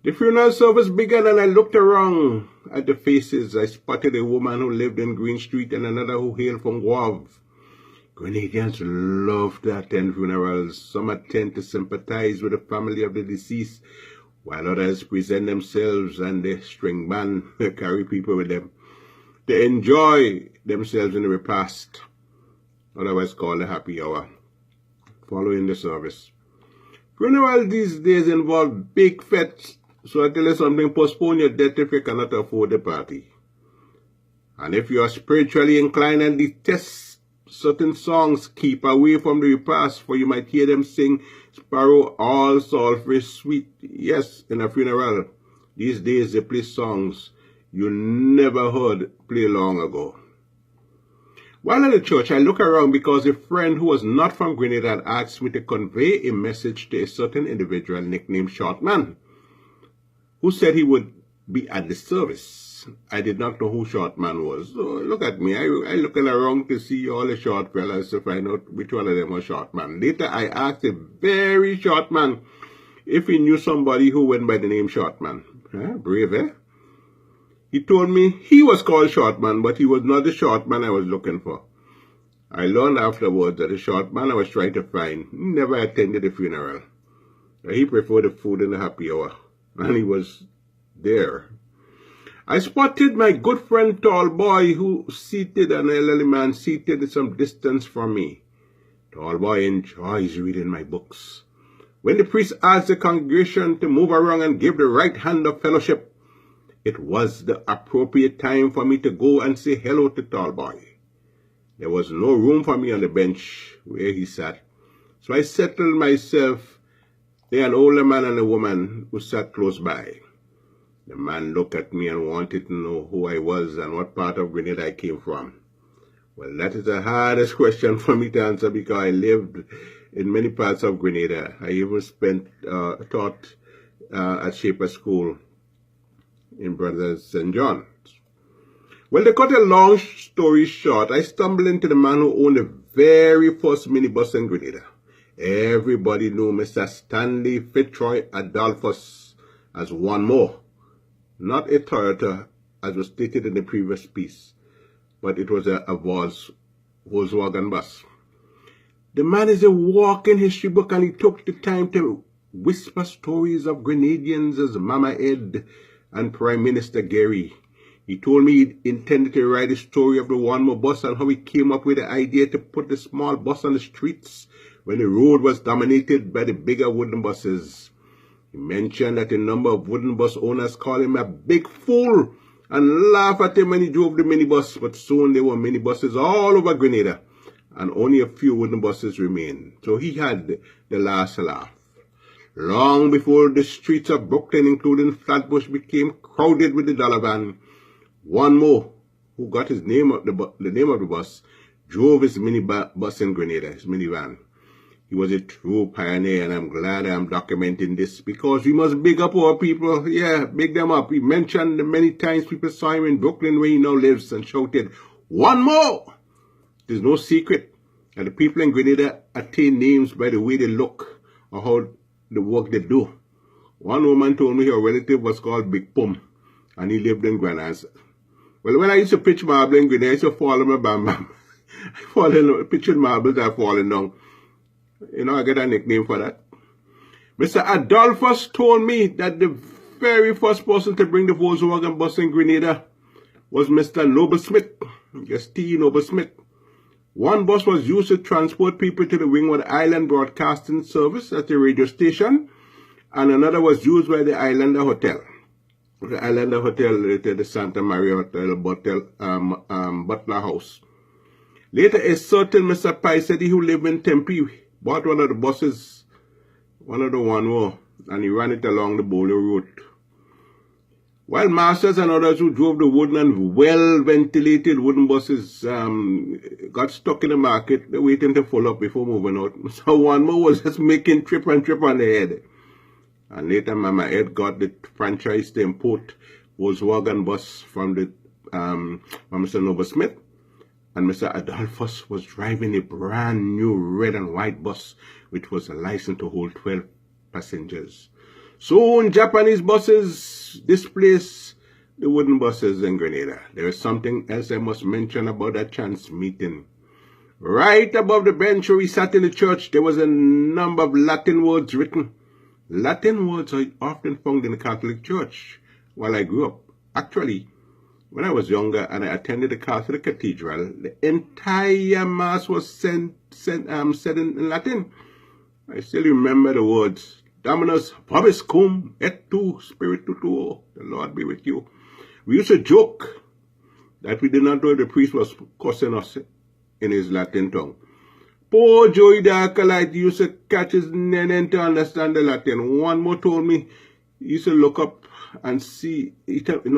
The funeral service began and I looked around at the faces. I spotted a woman who lived in Green Street and another who hailed from Guave. Grenadians love to attend funerals. Some attend to sympathize with the family of the deceased, while others present themselves and the string band carry people with them. They enjoy themselves in the repast, otherwise called the happy hour, following the service. Funerals these days involve big fetes, so I tell you something, postpone your death if you cannot afford the party. And if you are spiritually inclined and detest certain songs, keep away from the repast, for you might hear them sing Sparrow, all sulphur sweet. Yes, in a funeral. These days they play songs you never heard play long ago. While at the church, I look around because a friend who was not from Grenada had asked me to convey a message to a certain individual nicknamed Shortman, who said he would be at the service. I did not know who Shortman was. So look at me. I looking around to see all the short fellas to find out which one of them was Shortman. Later, I asked a very short man if he knew somebody who went by the name Shortman. Brave, eh? He told me he was called Shortman, but he was not the Shortman I was looking for. I learned afterwards that the Shortman I was trying to find never attended the funeral. He preferred the food in the happy hour, and he was there. I spotted my good friend Tall Boy, who seated, an elderly man seated at some distance from me. Tall Boy enjoys reading my books. When the priest asked the congregation to move around and give the right hand of fellowship, it was the appropriate time for me to go and say hello to Tall Boy. There was no room for me on the bench where he sat, so I settled myself near an older man and a woman who sat close by. The man looked at me and wanted to know who I was and what part of Grenada I came from. Well, that is the hardest question for me to answer because I lived in many parts of Grenada. I even taught at Shaper School in Brothers St. John's. Well, to cut a long story short, I stumbled into the man who owned the very first minibus in Grenada. Everybody knew Mr. Stanley Fitzroy Adolphus as one more. Not a Toyota, as was stated in the previous piece, but it was a Volkswagen bus. The man is a walking history book, and he took the time to whisper stories of Grenadians as Mama Ed and Prime Minister Gary. He told me he intended to write a story of the one-more bus and how he came up with the idea to put the small bus on the streets when the road was dominated by the bigger wooden buses. He mentioned that a number of wooden bus owners called him a big fool and laugh at him when he drove the minibus, but soon there were minibuses all over Grenada, and only a few wooden buses remained. So he had the last laugh. Long before the streets of Brooklyn, including Flatbush, became crowded with the dollar van, one more, who got his name of the name of the bus, drove his minibus in Grenada, his minivan. He was a true pioneer, and I'm glad I'm documenting this because we must big up our people. Yeah, big them up. We mentioned many times people saw him in Brooklyn where he now lives and shouted, "One more!" There's no secret that the people in Grenada attain names by the way they look or how the work they do. One woman told me her relative was called Big Pum, and he lived in Grenada. Well, when I used to pitch marble in Grenada, I used to fall on my bam bam. Pitching marbles are falling down. You know, I get a nickname for that. Mr. Adolphus told me that the very first person to bring the Volkswagen bus in Grenada was Mr. Noble Smith. Yes, T. Noble Smith. One bus was used to transport people to the Wingwood Island Broadcasting Service at the radio station, and another was used by the Islander Hotel. The Islander Hotel, the Santa Maria Hotel, Butler House. Later, a certain Mr. Picetti who lived in Tempe bought one of the buses, one of the one more, and he ran it along the Bowler Road. While masters and others who drove the wooden and well-ventilated wooden buses got stuck in the market, they're waiting to full up before moving out. So one more was just making trip on the head. And later, Mama Ed got the franchise to import Volkswagen bus from Mr. Noble Smith. And Mr. Adolphus was driving a brand new red and white bus, which was licensed to hold 12 passengers. Soon, Japanese buses displaced the wooden buses in Grenada. There is something else I must mention about that chance meeting. Right above the bench where we sat in the church, there was a number of Latin words written. Latin words are often found in the Catholic Church while I grew up. Actually, when I was younger and I attended the Catholic Cathedral, the entire Mass was said in Latin. I still remember the words, Dominus vobiscum et tu spiritu tuo. The Lord be with you. We used to joke that we did not know the priest was cursing us in his Latin tongue. Poor Joey the acolyte used to catch his nene to understand the Latin. One more told me he used to look up and see.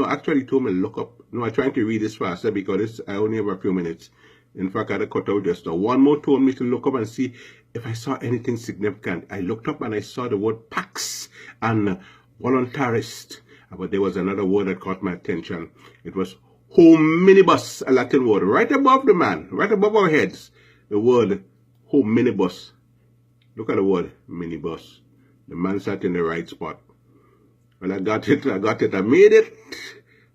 Actually told me look up. No, I'm trying to read this faster because I only have a few minutes. In fact, I had to cut out just now. One more told me to look up and see if I saw anything significant. I looked up and I saw the word pax and voluntarist. But there was another word that caught my attention. It was hominibus, a Latin word, right above the man, right above our heads. The word hominibus. Look at the word minibus. The man sat in the right spot. Well, I got it, I made it.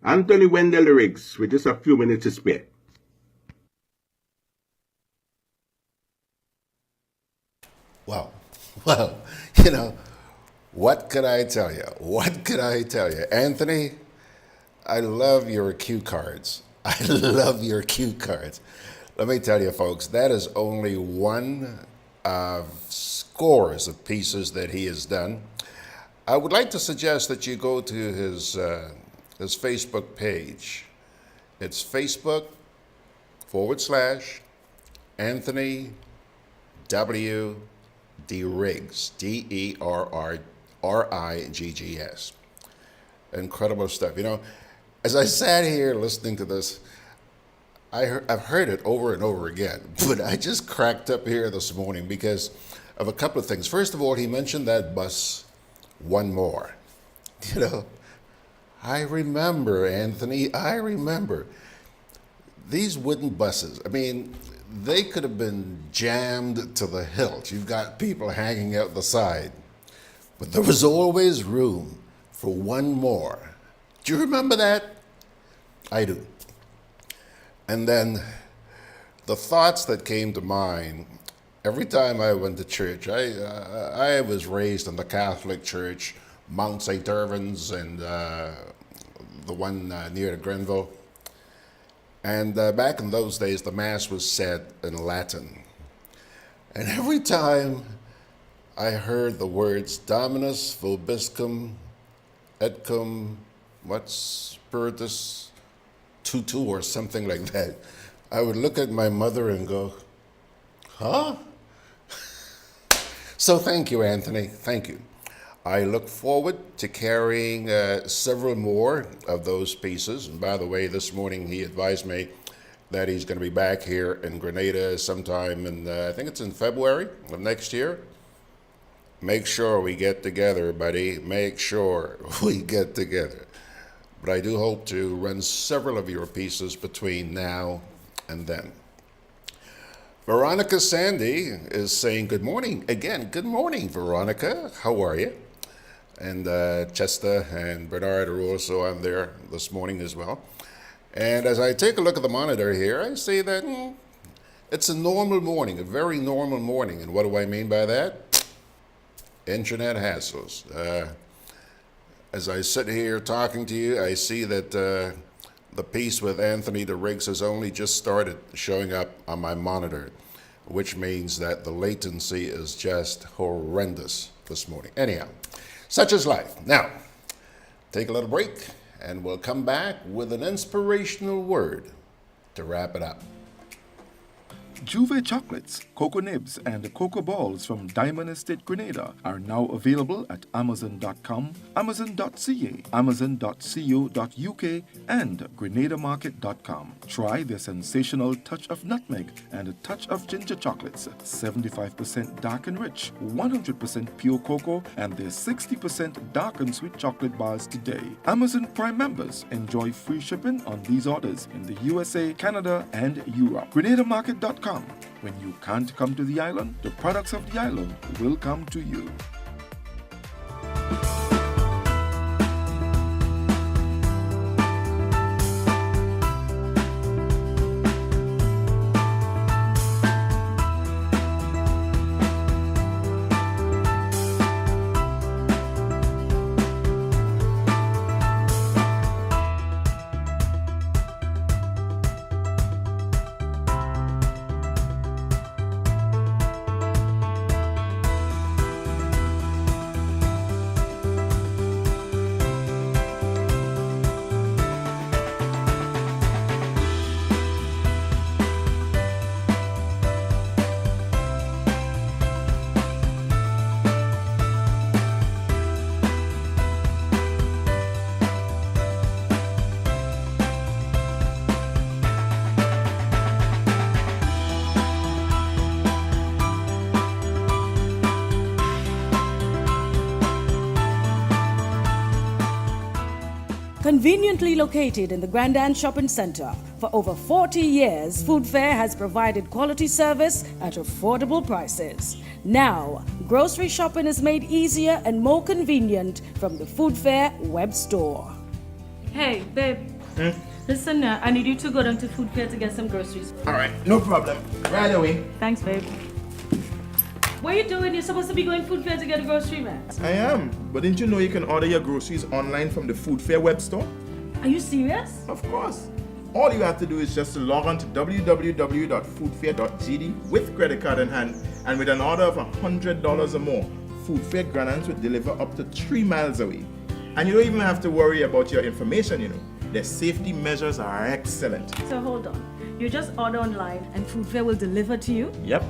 Anthony Wendell Riggs, with just a few minutes to spare. Well, what could I tell you? Anthony, I love your cue cards. Let me tell you, folks, that is only one of scores of pieces that he has done. I would like to suggest that you go to his Facebook page. It's Facebook.com/Anthony W. D. Riggs, DERRIGGS. Incredible stuff. As I sat here listening to this, I've heard it over and over again, but I just cracked up here this morning because of a couple of things. First of all, he mentioned that bus, one more. I remember, Anthony, these wooden buses. I mean, they could have been jammed to the hilt. You've got people hanging out the side. But there was always room for one more. Do you remember that? I do. And then the thoughts that came to mind every time I went to church. I was raised in the Catholic Church, Mount St. Irvin's, and the one near the Grenville. And back in those days, the Mass was said in Latin. And every time I heard the words Dominus vobiscum et cum Prosperous Tutu or something like that, I would look at my mother and go, huh? So thank you, Anthony. Thank you. I look forward to carrying several more of those pieces. And by the way, this morning he advised me that he's going to be back here in Grenada sometime in, I think it's in February of next year. Make sure we get together, buddy. Make sure we get together. But I do hope to run several of your pieces between now and then. Veronica Sandy is saying good morning. Again, good morning, Veronica. How are you? And Chester and Bernard are also on there this morning as well. And as I take a look at the monitor here, I see that it's a normal morning, a very normal morning. And what do I mean by that? Internet hassles. As I sit here talking to you, I see that the piece with Anthony DeRiggs has only just started showing up on my monitor, which means that the latency is just horrendous this morning. Anyhow, such is life. Now, take a little break, and we'll come back with an inspirational word to wrap it up. Juve chocolates, cocoa nibs, and cocoa balls from Diamond Estate Grenada are now available at Amazon.com, Amazon.ca, Amazon.co.uk, and GrenadaMarket.com. Try their sensational touch of nutmeg and a touch of ginger chocolates, 75% dark and rich, 100% pure cocoa, and their 60% dark and sweet chocolate bars today. Amazon Prime members enjoy free shipping on these orders in the USA, Canada, and Europe. GrenadaMarket.com. When you can't come to the island, the products of the island will come to you. Conveniently located in the Grenadians Shopping Center, for over 40 years, Food Fair has provided quality service at affordable prices. Now, grocery shopping is made easier and more convenient from the Food Fair web store. Hey, babe. Listen, I need you to go down to Food Fair to get some groceries. All right, no problem. Right away. Thanks, babe. What are you doing? You're supposed to be going Food Fair to get a grocery, man. I am, but didn't you know you can order your groceries online from the Food Fair web store? Are you serious? Of course. All you have to do is just to log on to www.foodfair.gd with credit card in hand, and with an order of $100 or more, Food Fair Grenadians will deliver up to 3 miles away. And you don't even have to worry about your information, you know. Their safety measures are excellent. So hold on. You just order online and Food Fair will deliver to you? Yep.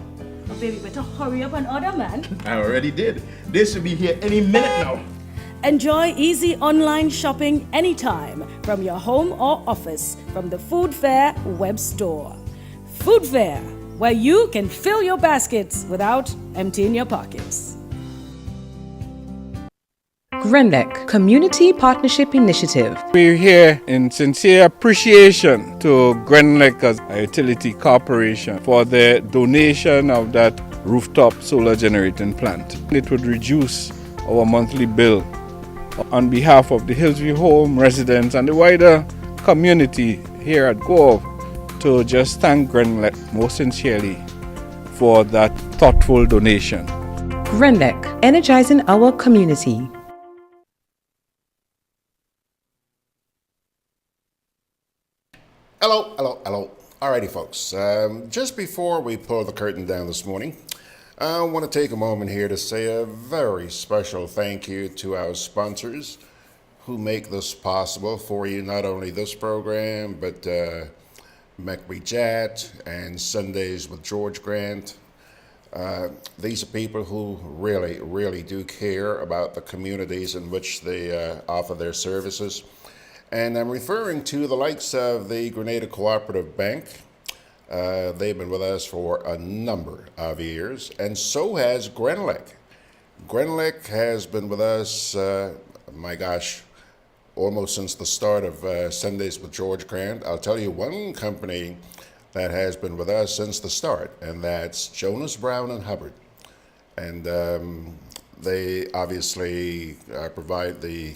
Oh, baby, better hurry up and order, man. I already did. They should be here any minute now. Enjoy easy online shopping anytime from your home or office from the Food Fair web store. Food Fair, where you can fill your baskets without emptying your pockets. GrenLec Community Partnership Initiative. We're here in sincere appreciation to GrenLec as a utility corporation for the donation of that rooftop solar generating plant. It would reduce our monthly bill. On behalf of the Hillsview Home residents and the wider community here at Gove, to just thank GrenLec most sincerely for that thoughtful donation. GrenLec, energizing our community. Hello, hello, hello. Alrighty, folks. Just before we pull the curtain down this morning, I want to take a moment here to say a very special thank you to our sponsors who make this possible for you, not only this program, but McBee Chat and Sundays with George Grant. These are people who really, really do care about the communities in which they offer their services. And I'm referring to the likes of the Grenada Cooperative Bank. They've been with us for a number of years, and so has Grenlick. Grenlick has been with us, almost since the start of Sundays with George Grant. I'll tell you one company that has been with us since the start, and that's Jonas Brown and Hubbard. And they obviously provide the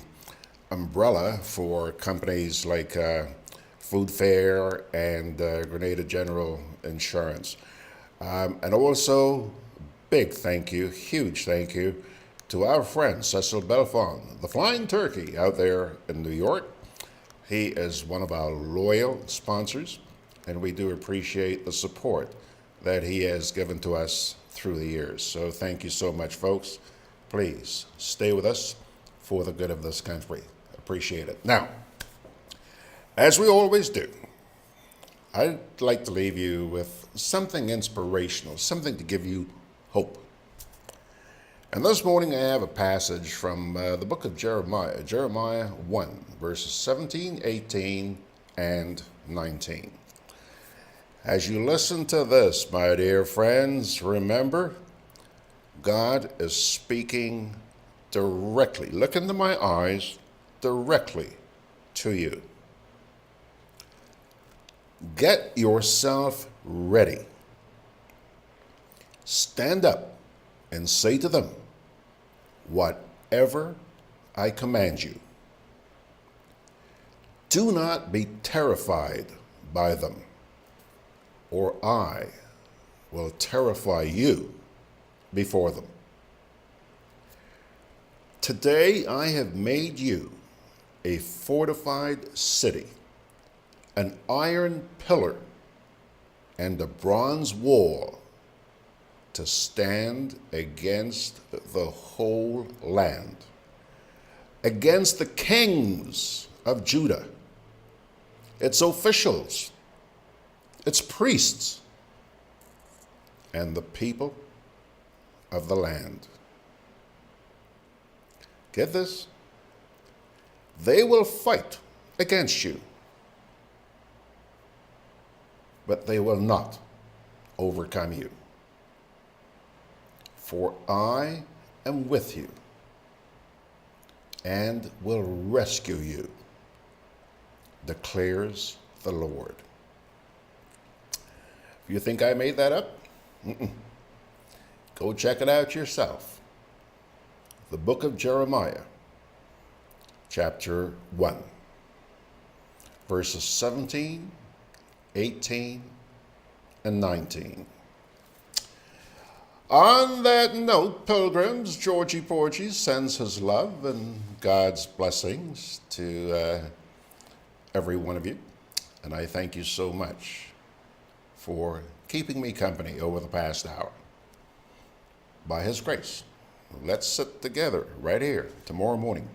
umbrella for companies like Food Fair and Grenada General Insurance. And also, big thank you, huge thank you to our friend Cecil Belfond, the Flying Turkey out there in New York. He is one of our loyal sponsors, and we do appreciate the support that he has given to us through the years. So thank you so much, folks. Please stay with us for the good of this country. Appreciate it. Now, as we always do, I'd like to leave you with something inspirational, something to give you hope. And this morning I have a passage from the book of Jeremiah, Jeremiah 1, verses 17, 18, and 19. As you listen to this, my dear friends, remember, God is speaking directly, look into my eyes, directly to you. Get yourself ready. Stand up and say to them, whatever I command you. Do not be terrified by them, or I will terrify you before them. Today I have made you a fortified city, an iron pillar, and a bronze wall to stand against the whole land, against the kings of Judah, its officials, its priests, and the people of the land. Get this? They will fight against you, but they will not overcome you. For I am with you and will rescue you, declares the Lord. If you think I made that up, go check it out yourself. The book of Jeremiah, chapter 1, verses 17, 18, and 19. On that note, pilgrims, Georgie Porgy sends his love and God's blessings to every one of you. And I thank you so much for keeping me company over the past hour. By his grace, let's sit together right here tomorrow morning,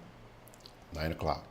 9 o'clock.